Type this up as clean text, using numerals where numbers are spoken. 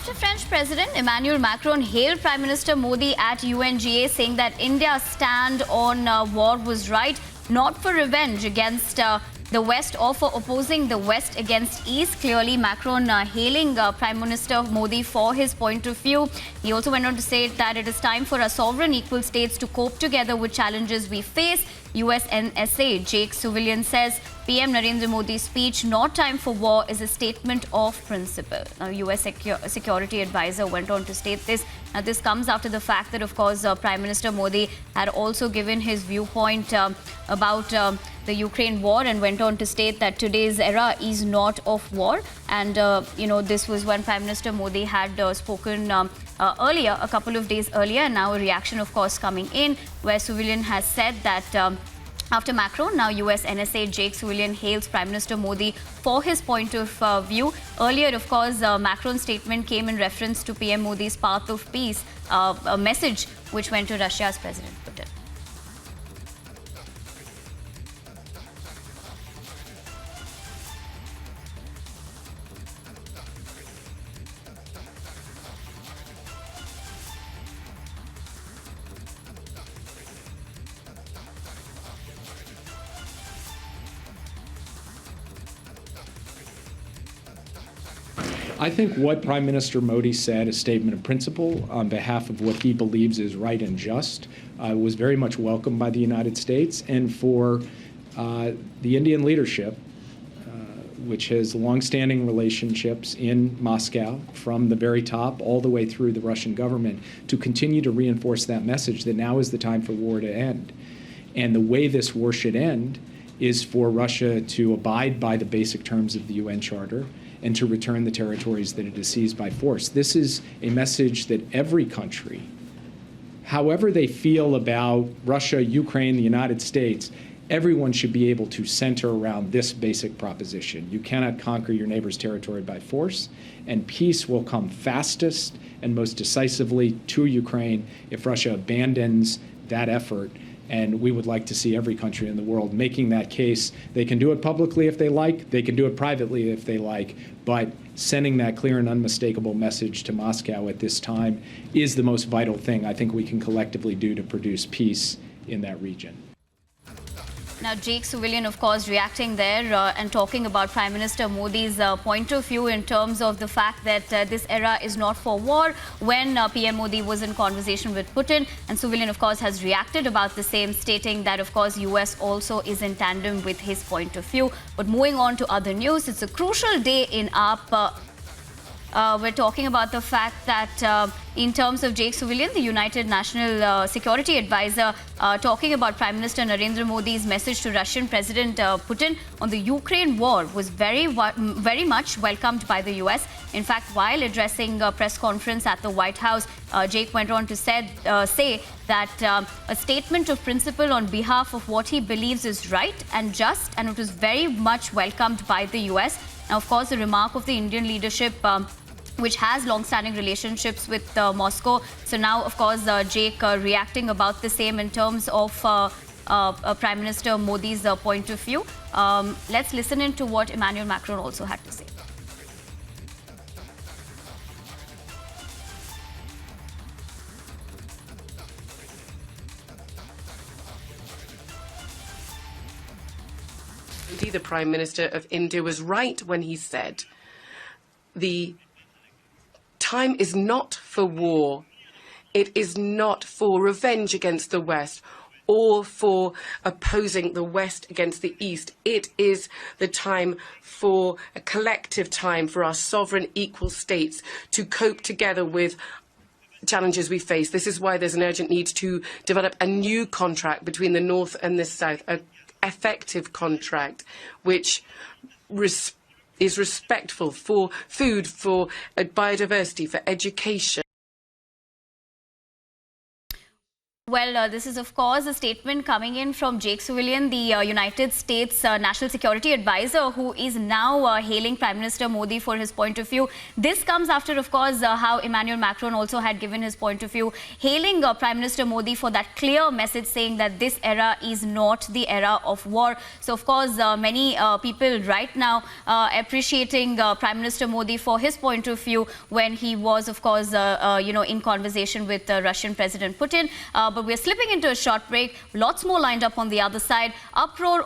After French President Emmanuel Macron hailed Prime Minister Modi at UNGA, saying that India's stand on war was right, not for revenge against the West or for opposing the West against East. Clearly, Macron hailing Prime Minister Modi for his point of view. He also went on to say that it is time for our sovereign equal states to cope together with challenges we face. US NSA Jake Sullivan says PM Narendra Modi's speech, "Not time for war," is a statement of principle. Now, US security advisor went on to state this. Now, this comes after the fact that, of course, Prime Minister Modi had also given his viewpoint about the Ukraine war and went on to state that today's era is not of war. And, this was when Prime Minister Modi had spoken earlier, a couple of days earlier. And now a reaction, of course, coming in, where Sullivan has said that after Macron, now US NSA Jake Sullivan hails Prime Minister Modi for his point of view. Earlier, of course, Macron's statement came in reference to PM Modi's path of peace, a message which went to Russia's President Putin. I think what Prime Minister Modi said, a statement of principle on behalf of what he believes is right and just, was very much welcomed by the United States and for the Indian leadership, which has longstanding relationships in Moscow from the very top all the way through the Russian government, to continue to reinforce that message that now is the time for war to end. And the way this war should end is for Russia to abide by the basic terms of the UN Charter and to return the territories that it has seized by force. This is a message that every country, however they feel about Russia, Ukraine, the United States, everyone should be able to center around this basic proposition. You cannot conquer your neighbor's territory by force, and peace will come fastest and most decisively to Ukraine if Russia abandons that effort. And we would like to see every country in the world making that case. They can do it publicly if they like. They can do it privately if they like. But sending that clear and unmistakable message to Moscow at this time is the most vital thing I think we can collectively do to produce peace in that region. Now, Jake Sullivan, of course, reacting there and talking about Prime Minister Modi's point of view in terms of the fact that this era is not for war, when PM Modi was in conversation with Putin. And Sullivan, of course, has reacted about the same, stating that, of course, US also is in tandem with his point of view. But moving on to other news, it's a crucial day in AAP. We're talking about the fact that in terms of Jake Sullivan, the United National Security Advisor, talking about Prime Minister Narendra Modi's message to Russian President Putin on the Ukraine war was very much welcomed by the US. In fact, while addressing a press conference at the White House, Jake went on to say that a statement of principle on behalf of what he believes is right and just, and it was very much welcomed by the US. Now, of course, the remark of the Indian leadership, which has long-standing relationships with Moscow. So now, of course, Jake reacting about the same in terms of Prime Minister Modi's point of view. Let's listen into what Emmanuel Macron also had to say. The Prime Minister of India was right when he said the time is not for war. It is not for revenge against the West or for opposing the West against the East. It is the time for a collective time for our sovereign equal states to cope together with challenges we face. This is why there's an urgent need to develop a new contract between the North and the South, an effective contract which is respectful for food, for biodiversity, for education. Well, this is, of course, a statement coming in from Jake Sullivan, the United States National Security Advisor, who is now hailing Prime Minister Modi for his point of view. This comes after, of course, how Emmanuel Macron also had given his point of view, hailing Prime Minister Modi for that clear message saying that this era is not the era of war. So, of course, many people right now appreciating Prime Minister Modi for his point of view when he was, of course, in conversation with Russian President Putin. But we're slipping into a short break. Lots more lined up on the other side. Uproar